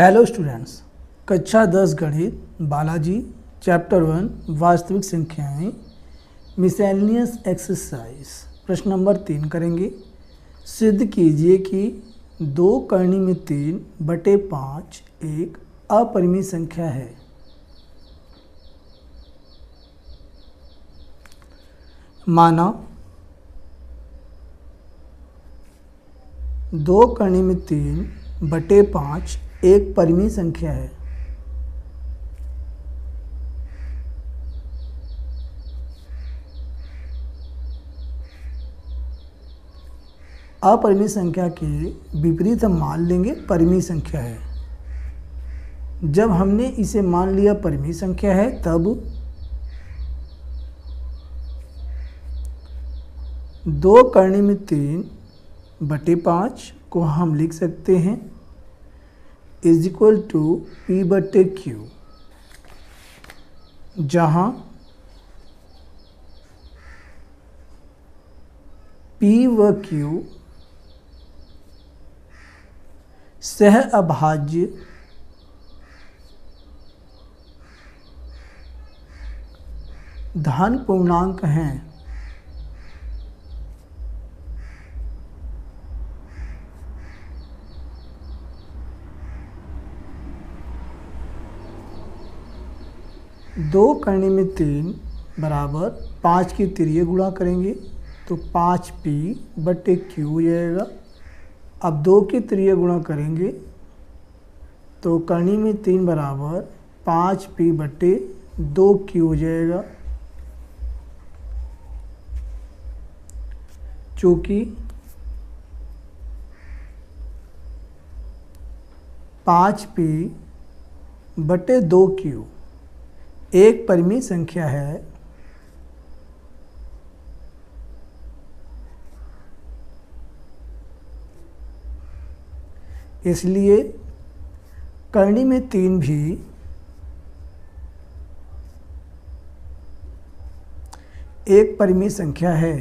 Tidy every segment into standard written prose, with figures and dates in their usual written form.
Hello students, कक्षा 10 गणित Balaji chapter 1 वास्तविक संख्याएं मिसैलिनियस एक्सरसाइज प्रश्न नंबर 3 करेंगे। सिद्ध कीजिए कि 2 करनी में 3/5 एक अपरिमेय संख्या है। माना 2 करनी में 3/5 एक परिमेय संख्या है। अपरिमेय संख्या के विपरीत हम मान लेंगे परिमेय संख्या है। जब हमने इसे मान लिया परिमेय संख्या है तब 2 करनी में 3/5 को हम लिख सकते हैं इज इक्वल टू P/Q, जहाँ P व Q सह अभाज्य धन पूर्णांक हैं। दो करने में 3 बराबर 5 की तिर्यक गुणा करेंगे तो 5P/Q हो जाएगा। अब 2 की तिर्यक गुणा करेंगे तो करनी में 3 बराबर 5P/2Q हो जाएगा। चूँकि 5P/2Q एक परिमेय संख्या है, इसलिए करनी में 3 भी एक परिमेय संख्या है।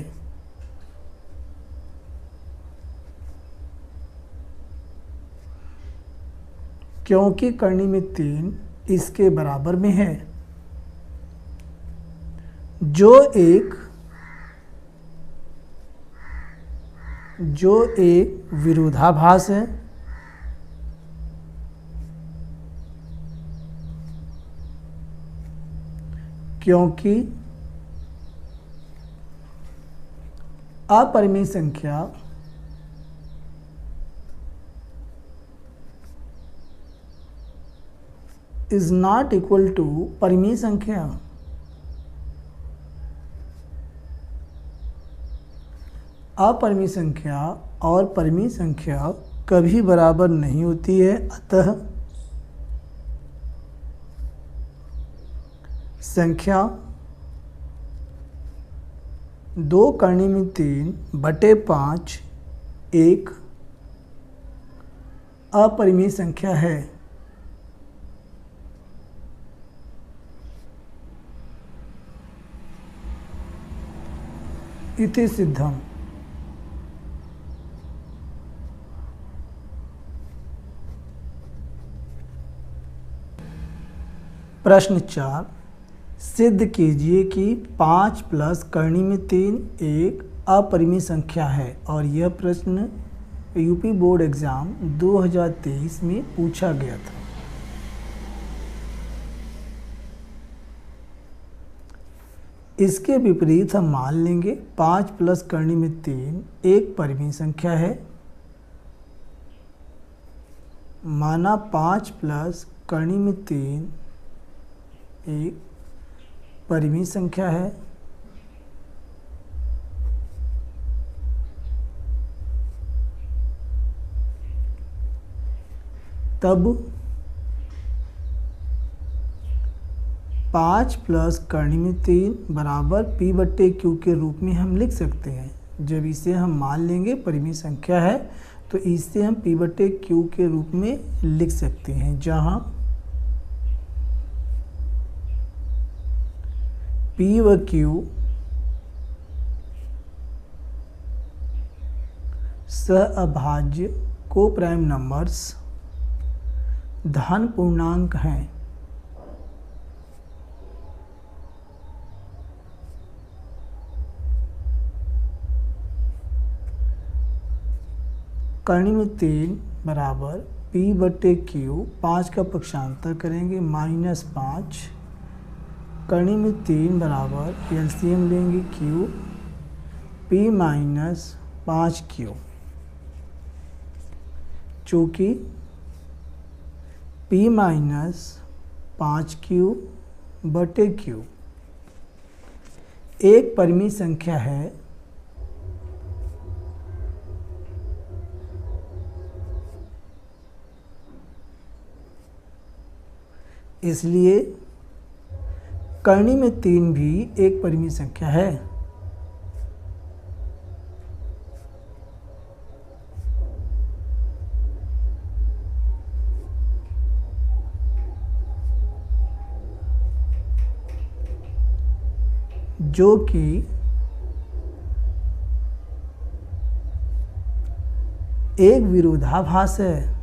क्योंकि करनी में 3 इसके बराबर में है, जो एक विरोधाभास है। क्योंकि अपरिमेय संख्या इज नॉट इक्वल टू परिमेय संख्या। अपरिमेय संख्या और परिमेय संख्या कभी बराबर नहीं होती है। अतः संख्या 2 करनी में 3/5 एक अपरिमेय संख्या है। इति सिद्धम। प्रश्न 4 सिद्ध कीजिए कि 5 प्लस करनी में 3 एक अपरिमेय संख्या है। और यह प्रश्न यूपी बोर्ड एग्जाम 2023 में पूछा गया था। इसके विपरीत हम मान लेंगे 5 प्लस करनी में 3 एक परिमेय संख्या है। माना 5 प्लस करनी में 3 एक परिमेय संख्या है। तब 5 प्लस करनी में 3 बराबर P/Q के रूप में हम लिख सकते हैं। जब इसे हम मान लेंगे परिमेय संख्या है तो इसे हम P/Q के रूप में लिख सकते हैं, जहाँ P व Q सह अभाज्य को प्राइम नंबर्स धन पूर्णांक हैं। करनी में 3 बराबर P/Q, 5 का पक्षांतर करेंगे -5। करनी में 3 बराबर एलसीएम लेंगे Q, P माइनस 5Q, चूँकि P माइनस 5Q/Q एक परिमेय संख्या है, इसलिए करनी में 3 भी एक परिमेय संख्या है। जो कि एक विरोधाभास है।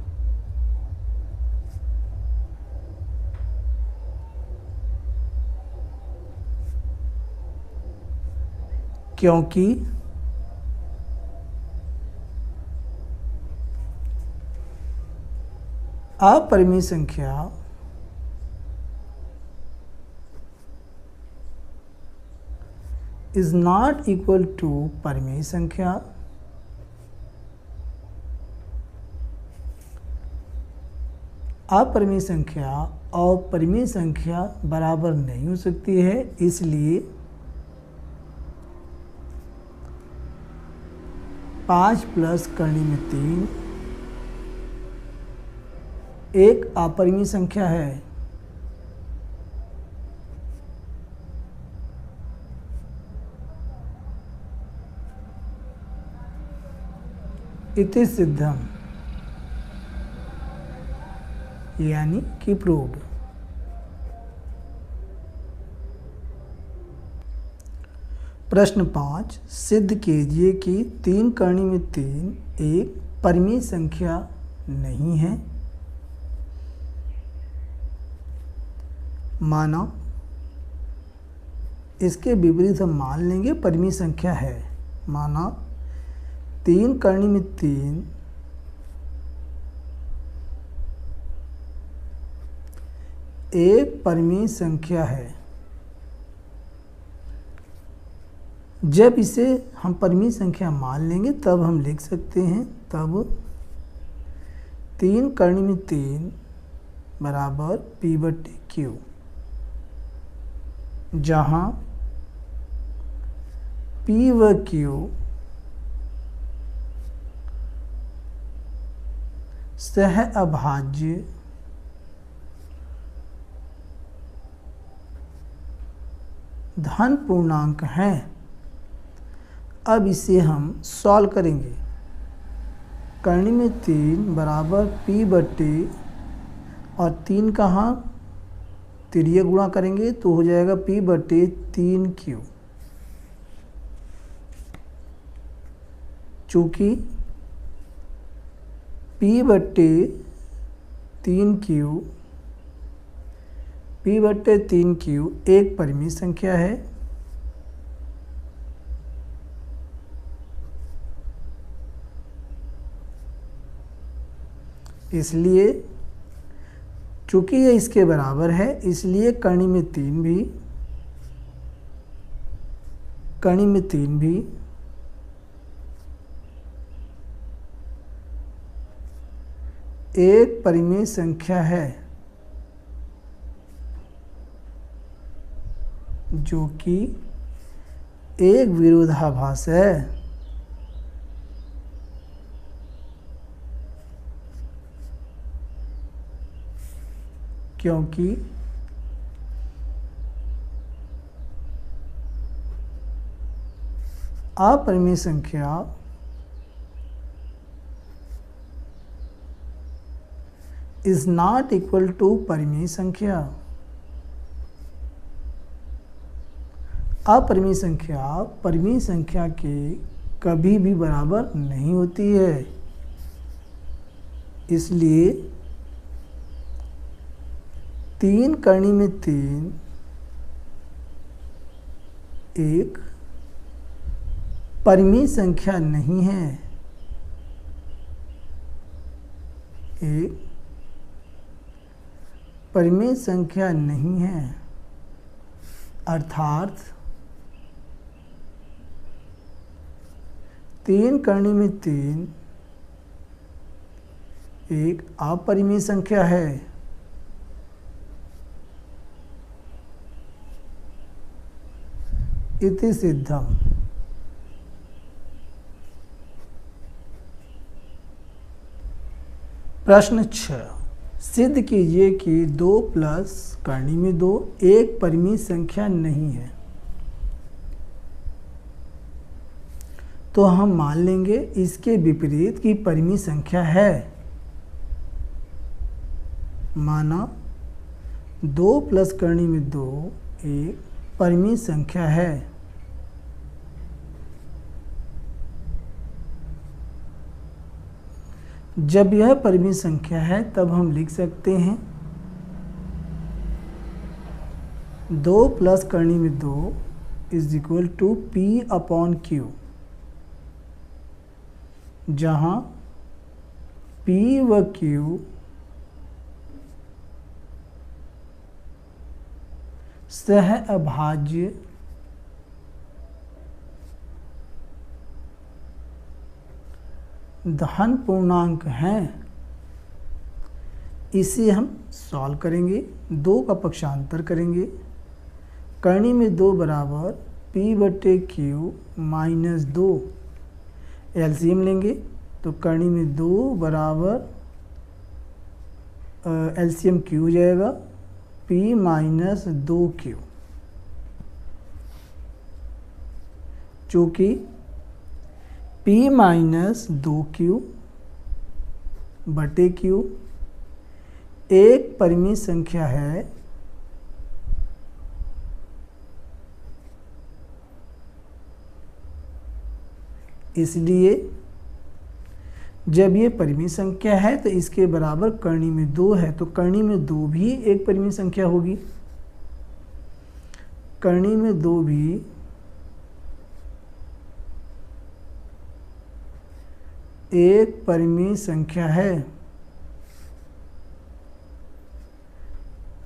क्योंकि अपरिमेय संख्या इज नॉट इक्वल टू परिमेय संख्या। अपरिमेय संख्या और परिमेय संख्या बराबर नहीं हो सकती है, इसलिए 5 प्लस करनी में 3 एक अपरिमेय संख्या है। इति सिद्धम, यानी कि प्रूव्ड। प्रश्न 5, सिद्ध कीजिए कि 3 करनी में 3 एक परिमेय संख्या नहीं है। माना इसके विपरीत हम मान लेंगे परिमेय संख्या है। माना 3 करनी में 3 एक परिमेय संख्या है। जब इसे हम परिमेय संख्या मान लेंगे तब हम लिख सकते हैं, तब 3 करनी में 3 बराबर P/Q, जहाँ P व Q सह अभाज्य धन पूर्णांक हैं। अब इसे हम सॉल्व करेंगे। करनी में 3 बराबर P/, और 3 कहाँ तिर्यक गुणा करेंगे तो हो जाएगा P/3Q। चूँकि P/3Q एक परिमेय संख्या है, इसलिए चूँकि ये इसके बराबर है, इसलिए करनी में 3 भी एक परिमेय संख्या है, जो कि एक विरोधाभास है। क्योंकि अपरिमेय संख्या इज नॉट इक्वल टू परिमेय संख्या। अपरिमेय संख्या परिमेय संख्या के कभी भी बराबर नहीं होती है, इसलिए 3 करनी में 3 एक परिमेय संख्या नहीं है। एक परिमेय संख्या नहीं है, अर्थात 3 करनी में 3 एक अपरिमेय संख्या है। इति सिद्धम। प्रश्न 6, सिद्ध कीजिए कि 2 प्लस करनी में 2 एक परिमेय संख्या नहीं है। तो हम मान लेंगे इसके विपरीत की परिमेय संख्या है। माना 2 प्लस करनी में 2 एक परिमेय संख्या है। जब यह परिमेय संख्या है तब हम लिख सकते हैं 2 प्लस करनी में 2 is equal to P upon Q, जहाँ P व Q सह अभाज्य धन पूर्णांक हैं। इसे हम सॉल्व करेंगे, 2 का पक्षांतर करेंगे। करनी में 2 बराबर P बटे Q माइनस 2, एलसीएम लेंगे तो करनी में 2 बराबर एलसीएम Q हो जाएगा P माइनस 2Q, चूँकि P माइनस 2Q बटे Q एक परिमेय संख्या है। इसलिए जब ये परिमेय संख्या है तो इसके बराबर करनी में 2 है, तो करनी में 2 भी एक परिमेय संख्या होगी। करनी में 2 भी एक परिमेय संख्या है,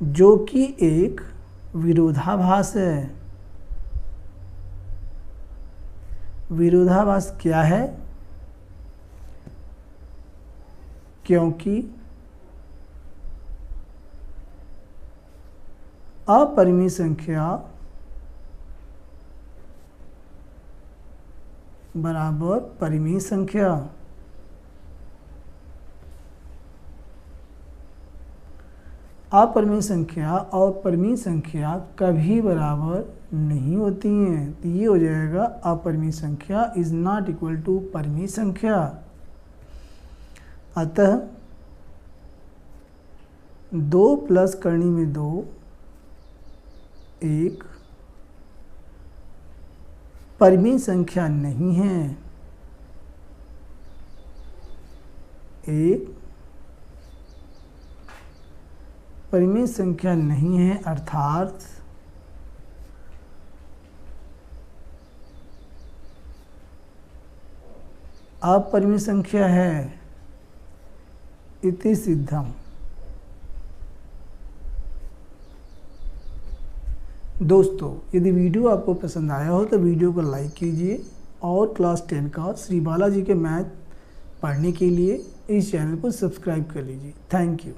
जो कि एक विरोधाभास है। विरोधाभास क्या है? क्योंकि अपरिमेय संख्या बराबर परिमेय संख्या। अपरिमेय संख्या और परिमेय संख्या कभी बराबर नहीं होती हैं, तो ये हो जाएगा अपरिमेय संख्या इज नॉट इक्वल टू परिमेय संख्या। अतः 2 प्लस करनी में 2 एक परिमेय संख्या नहीं है। एक परिमेय संख्या नहीं है, अर्थात अपरिमेय संख्या है। इति सिद्धम। दोस्तों, यदि वीडियो आपको पसंद आया हो तो वीडियो को लाइक कीजिए और क्लास 10 का श्री बालाजी के मैथ पढ़ने के लिए इस चैनल को सब्सक्राइब कर लीजिए। Thank you.